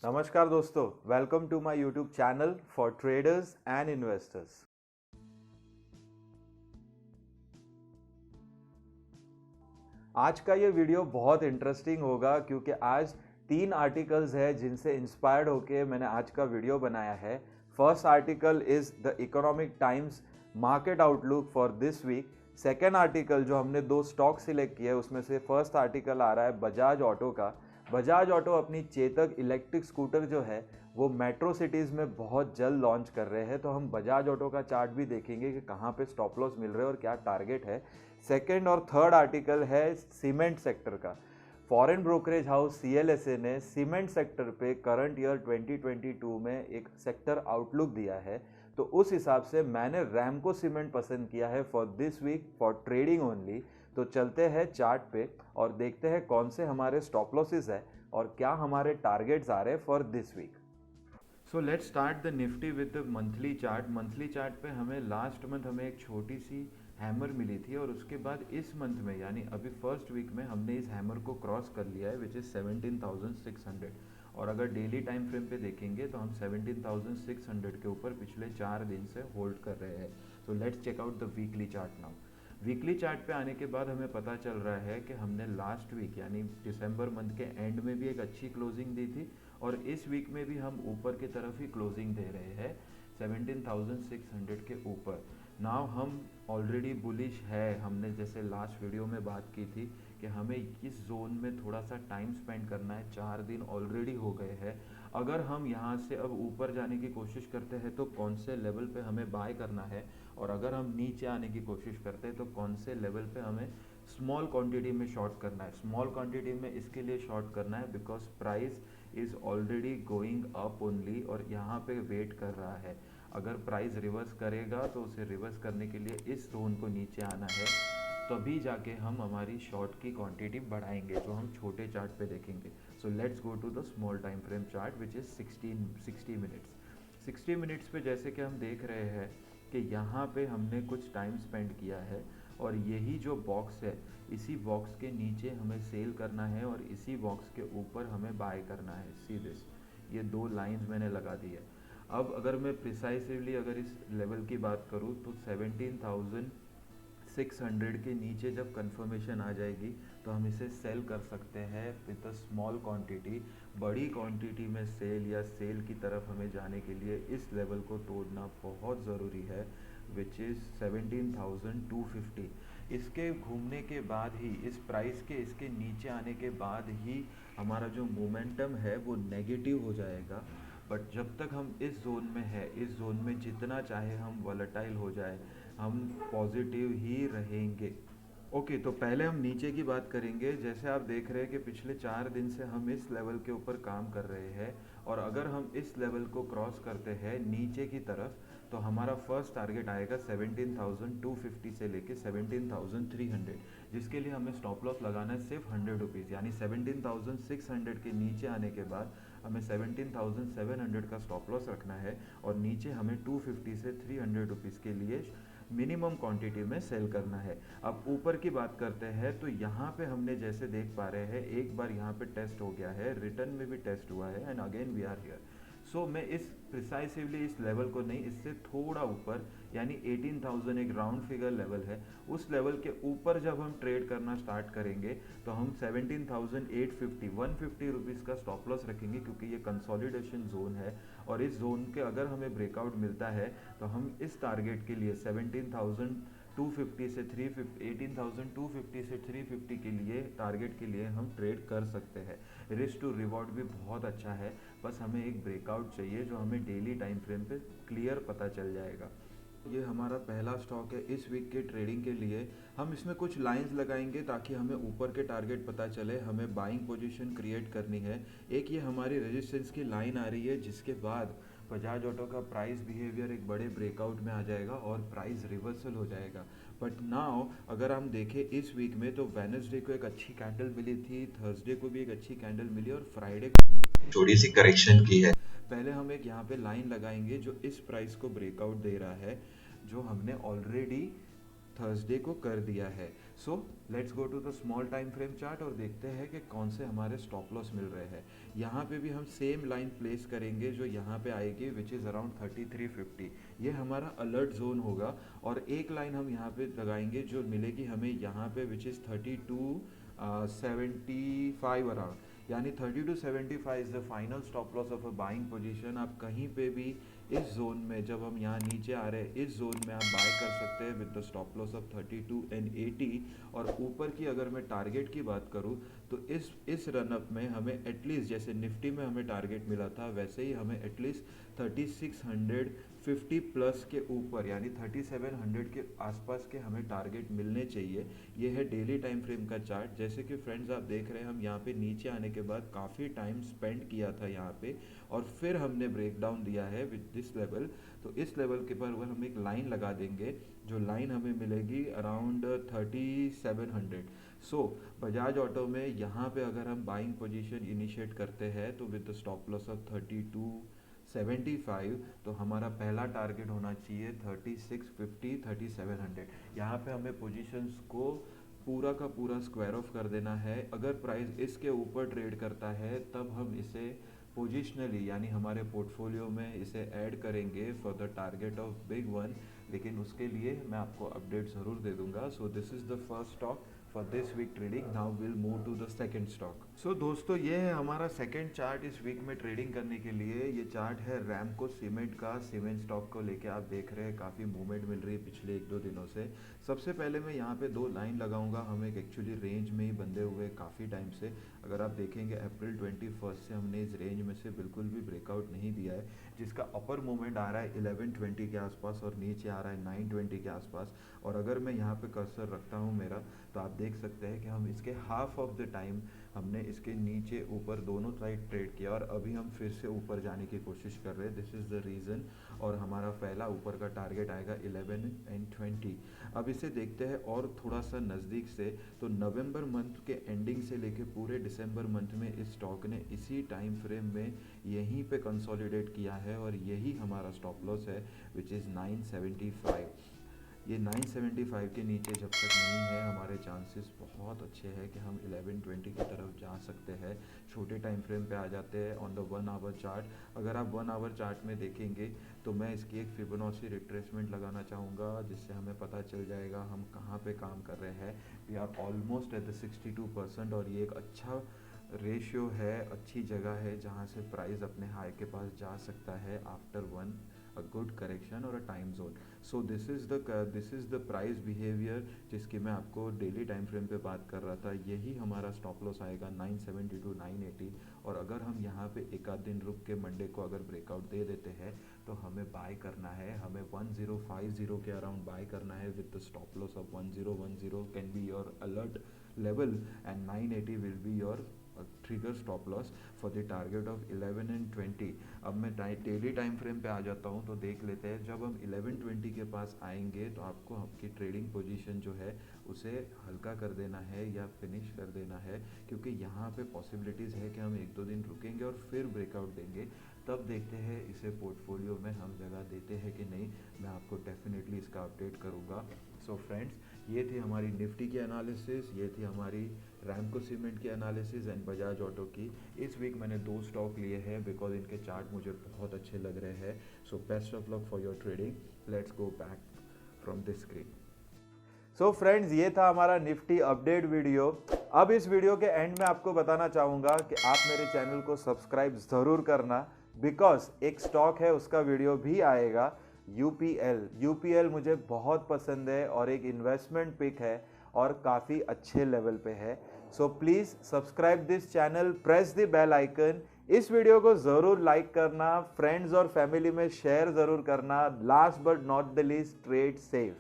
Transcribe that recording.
नमस्कार दोस्तों, welcome to my YouTube channel for traders and investors. आज का ये वीडियो बहुत इंटरेस्टिंग होगा क्योंकि आज तीन आर्टिकल्स है जिनसे इंस्पायर्ड होके मैंने आज का वीडियो बनाया है। First article is the Economic Times market outlook for this week. Second article जो हमने दो स्टॉक सिलेक्ट किए उसमें से फर्स्ट आर्टिकल आ रहा है बजाज ऑटो का। बजाज ऑटो अपनी चेतक इलेक्ट्रिक स्कूटर जो है वो मेट्रो सिटीज़ में बहुत जल्द लॉन्च कर रहे हैं, तो हम बजाज ऑटो का चार्ट भी देखेंगे कि कहाँ पे स्टॉप लॉस मिल रहे हैं और क्या टारगेट है। सेकेंड और थर्ड आर्टिकल है सीमेंट सेक्टर का। फॉरेन ब्रोकरेज हाउस सीएलएसए ने सीमेंट सेक्टर पे करंट ईयर 2022 में एक सेक्टर आउटलुक दिया है, तो उस हिसाब से मैंने रैमको सीमेंट पसंद किया है for this week for trading only. तो चलते हैं चार्ट पे और देखते हैं कौन से हमारे स्टॉप लॉसेस है और क्या हमारे टारगेट्स आ रहे हैं for this week. So let's start the Nifty with the monthly chart. Monthly chart पे हमें लास्ट मंथ हमें एक छोटी सी हैमर मिली थी और उसके बाद इस मंथ में यानी अभी फर्स्ट वीक में हमने इस हैमर को क्रॉस कर लिया है विच इज़ 17,600। और अगर डेली टाइम फ्रेम पे देखेंगे तो हम 17,600 के ऊपर पिछले 4 दिन से होल्ड कर रहे हैं। So let's check out the weekly chart now. Weekly chart पे आने के बाद हमें पता चल रहा है कि हमने लास्ट वीक यानी दिसंबर मंथ के एंड में भी एक अच्छी क्लोजिंग दी थी और इस वीक में भी हम ऊपर की तरफ ही क्लोजिंग दे रहे हैं 17,600 के ऊपर। नाउ हम ऑलरेडी बुलिश है, हमने जैसे लास्ट वीडियो में बात की थी कि हमें इस जोन में थोड़ा सा टाइम स्पेंड करना है। 4 दिन ऑलरेडी हो गए हैं। अगर हम यहाँ से अब ऊपर जाने की कोशिश करते हैं तो कौन से लेवल पे हमें बाय करना है, और अगर हम नीचे आने की कोशिश करते हैं तो कौन से लेवल पे हमें स्मॉल क्वांटिटी में शॉर्ट करना है। स्मॉल क्वांटिटी में इसके लिए शॉर्ट करना है because price is already going up only और यहाँ पे वेट कर रहा है। अगर प्राइस रिवर्स करेगा तो उसे रिवर्स करने के लिए इस जोन को नीचे आना है, तभी जाके हम हमारी शॉर्ट की क्वांटिटी बढ़ाएंगे जो हम छोटे चार्ट पे देखेंगे। So let's go to the small time frame chart which is 60 minutes. 60 minutes पे जैसे कि हम देख रहे हैं कि यहाँ पे हमने कुछ टाइम स्पेंड किया है और यही जो बॉक्स है इसी बॉक्स के नीचे हमें सेल करना है और इसी बॉक्स के ऊपर हमें बाय करना है। सी दिस, ये दो लाइंस मैंने लगा दी है। अब अगर मैं प्रिसाइसिवली अगर इस लेवल की बात करूँ तो 17,600 के नीचे जब कंफर्मेशन आ जाएगी तो हम इसे सेल कर सकते हैं विद अ स्मॉल क्वांटिटी। बड़ी क्वांटिटी में सेल या सेल की तरफ हमें जाने के लिए इस लेवल को तोड़ना बहुत ज़रूरी है विच इज़ 17,250। इसके घूमने के बाद ही इस प्राइस के इसके नीचे आने के बाद ही हमारा जो मोमेंटम है वो नेगेटिव हो जाएगा। बट जब तक हम इस जोन में है, इस जोन में जितना चाहे हम वॉलेटाइल हो जाए हम पॉजिटिव ही रहेंगे। ओके, तो पहले हम नीचे की बात करेंगे। जैसे आप देख रहे हैं कि पिछले 4 दिन से हम इस लेवल के ऊपर काम कर रहे हैं और अगर हम इस लेवल को क्रॉस करते हैं नीचे की तरफ तो हमारा फर्स्ट टारगेट आएगा 17,250 से लेके 17,300, जिसके लिए हमें स्टॉप लॉस लगाना है सिर्फ 100 रुपीज़। यानी 17,600 के नीचे आने के बाद हमें 17,700 का स्टॉप लॉस रखना है और नीचे हमें 250 से 300 रुपीज़ के लिए मिनिमम क्वांटिटी में सेल करना है। अब ऊपर की बात करते हैं तो यहाँ पे हमने जैसे देख पा रहे हैं एक बार यहाँ पे टेस्ट हो गया है, रिटर्न में भी टेस्ट हुआ है and again we are here. So मैं इस प्रिसाइसिवली इस लेवल को नहीं, इससे थोड़ा ऊपर यानी 18,000 एक राउंड फिगर लेवल है, उस लेवल के ऊपर जब हम ट्रेड करना स्टार्ट करेंगे तो हम 17,850 150 रुपीज़ का स्टॉप लॉस रखेंगे क्योंकि ये कंसोलिडेशन जोन है और इस जोन के अगर हमें ब्रेकआउट मिलता है तो हम इस टारगेट के लिए 17,250 से 350 18,250 से 350 के लिए टारगेट के लिए हम ट्रेड कर सकते हैं। रिस्क टू रिवॉर्ड भी बहुत अच्छा है, बस हमें एक ब्रेकआउट चाहिए जो हमें डेली टाइम फ्रेम पे क्लियर पता चल जाएगा। ये हमारा पहला स्टॉक है इस वीक के ट्रेडिंग के लिए। हम इसमें कुछ लाइंस लगाएंगे ताकि हमें ऊपर के टारगेट पता चले, हमें बाइंग पोजीशन क्रिएट करनी है। एक ये हमारी रेजिस्टेंस की लाइन आ रही है जिसके बाद बजाज ऑटो का प्राइस बिहेवियर एक बड़े ब्रेकआउट में आ जाएगा और प्राइस रिवर्सल हो जाएगा। बट नाउ अगर हम देखें इस वीक में तो वेडनेसडे को एक अच्छी कैंडल मिली थी, थर्सडे को भी एक अच्छी कैंडल मिली और फ्राइडे को थोड़ी सी करेक्शन की है। पहले हम एक यहाँ पे लाइन लगाएंगे जो इस प्राइस को ब्रेकआउट दे रहा है जो हमने ऑलरेडी थर्सडे को कर दिया है। So let's go to the small time frame chart और देखते हैं कि कौन से हमारे स्टॉप लॉस मिल रहे हैं। यहाँ पे भी हम सेम लाइन प्लेस करेंगे जो यहाँ पे आएगी, विच इज़ अराउंड 3350। ये हमारा अलर्ट जोन होगा। और एक लाइन हम यहाँ पे लगाएंगे जो मिलेगी हमें यहाँ पे, विच इज़ 3275 अराउंड, यानी 3275 is the final stop loss of a buying position. आप कहीं पे भी इस जोन में, जब हम यहाँ नीचे आ रहे हैं इस जोन में आप बाय कर सकते हैं with the stop loss of 32 and 80। और ऊपर की अगर मैं टारगेट की बात करूँ तो इस रनअप में हमें एटलीस्ट, जैसे निफ्टी में हमें टारगेट मिला था, वैसे ही हमें एटलीस्ट 3650 प्लस के ऊपर, यानी 3700 के आसपास के हमें टारगेट मिलने चाहिए। ये है डेली टाइम फ्रेम का चार्ट। जैसे कि फ्रेंड्स आप देख रहे हैं, हम यहाँ पे नीचे आने के बाद काफ़ी टाइम स्पेंड किया था यहाँ पे, और फिर हमने ब्रेक डाउन दिया है विद दिस लेवल। तो इस लेवल के पर हम एक लाइन लगा देंगे, जो लाइन हमें मिलेगी अराउंड 3700। सो बजाज ऑटो में यहाँ पे अगर हम बाइंग पोजीशन इनिशिएट करते हैं तो with the stop loss of 3275, तो हमारा पहला टारगेट होना चाहिए 3650 3700। यहाँ पे हमें पोजीशंस को पूरा का पूरा स्क्वायर ऑफ कर देना है। अगर प्राइस इसके ऊपर ट्रेड करता है तब हम इसे पोजिशनली, यानी हमारे पोर्टफोलियो में इसे ऐड करेंगे for the target of big one. लेकिन उसके लिए मैं आपको अपडेट ज़रूर दे दूंगा। So this is the first stock for this week trading. Now will move to the second stock. So दोस्तों, ये है हमारा सेकंड चार्ट इस वीक में ट्रेडिंग करने के लिए। ये चार्ट है रैमको सीमेंट का। सीमेंट स्टॉक को लेके आप देख रहे हैं काफ़ी मूवमेंट मिल रही है पिछले 1-2 दिनों से। सबसे पहले मैं यहाँ पे 2 लाइन लगाऊंगा। हम एक एक्चुअली रेंज में ही बंधे हुए काफ़ी टाइम से। अगर आप देखेंगे अप्रैल 21 से हमने इस रेंज में से बिल्कुल भी ब्रेकआउट नहीं दिया है, जिसका अपर मूवमेंट आ रहा है 1120 के आसपास और नीचे आ रहा है 920 के आसपास। और अगर मैं यहाँ पे कर्सर रखता हूँ मेरा, तो आप देख सकते हैं कि हम इसके हाफ ऑफ द टाइम हमने इसके नीचे ऊपर दोनों साइड ट्रेड किया, और अभी हम फिर से ऊपर जाने की कोशिश कर रहे हैं। This is the reason. और हमारा पहला ऊपर का टारगेट आएगा 11 and 20। अब इसे देखते हैं और थोड़ा सा नज़दीक से। तो नवंबर मंथ के एंडिंग से लेके पूरे दिसंबर मंथ में इस स्टॉक ने इसी टाइम फ्रेम में यहीं पे कंसोलिडेट किया है, और यही हमारा स्टॉप लॉस है, विच इज़ 975। ये 975 के नीचे जब तक नहीं है, हमारे चांसेस बहुत अच्छे हैं कि हम 1120 की तरफ जा सकते हैं। छोटे टाइम फ्रेम पे आ जाते हैं ऑन द 1 आवर चार्ट। अगर आप 1 आवर चार्ट में देखेंगे तो मैं इसकी एक फिबोनाची रिट्रेसमेंट लगाना चाहूँगा, जिससे हमें पता चल जाएगा हम कहाँ पे काम कर रहे हैं। We are almost at the 62%, और ये एक अच्छा रेशियो है, अच्छी जगह है जहाँ से प्राइस अपने हाई के पास जा सकता है आफ्टर अ गुड करेक्शन और a time zone. So this is the price behaviour जिसकी मैं आपको डेली टाइम फ्रेम पे बात कर रहा था। यही हमारा स्टॉप लॉस आएगा 970 to 980। और अगर हम यहाँ पे एक आध दिन रुक के मंडे को अगर ब्रेकआउट दे देते हैं तो हमें बाय करना है, हमें 1050 के अराउंड बाय करना है with the stop loss of 1010 can be your alert level, and 980 will be your trigger stop loss for the target of 11 and 20। अब मैं डेली टाइम फ्रेम पे आ जाता हूँ, तो देख लेते हैं जब हम 1120 के पास आएंगे तो आपको आपकी ट्रेडिंग पोजीशन जो है उसे हल्का कर देना है या फिनिश कर देना है, क्योंकि यहाँ पे पॉसिबिलिटीज़ है कि हम 1-2 दिन रुकेंगे और फिर ब्रेकआउट देंगे। तब देखते हैं इसे पोर्टफोलियो में हम जगह देते हैं कि नहीं। मैं आपको डेफिनेटली इसका अपडेट करूँगा। सो फ्रेंड्स, ये थी हमारी निफ्टी की एनालिसिस, ये थी हमारी रैमको सीमेंट की एनालिसिस एंड बजाज ऑटो की। इस वीक मैंने 2 स्टॉक लिए हैं बिकॉज इनके चार्ट मुझे बहुत अच्छे लग रहे हैं। So best of luck for your trading. Let's go back from this screen. So friends, ये था हमारा निफ्टी अपडेट वीडियो। अब इस वीडियो के एंड में आपको बताना चाहूँगा कि आप मेरे चैनल को सब्सक्राइब ज़रूर करना, बिकॉज एक स्टॉक है उसका वीडियो भी आएगा, यूपीएल मुझे बहुत पसंद है और एक इन्वेस्टमेंट पिक है और काफ़ी अच्छे लेवल पे है। So please subscribe this channel, press the bell icon. इस वीडियो को ज़रूर लाइक करना, फ्रेंड्स और फैमिली में शेयर ज़रूर करना। Last but not the least, trade safe.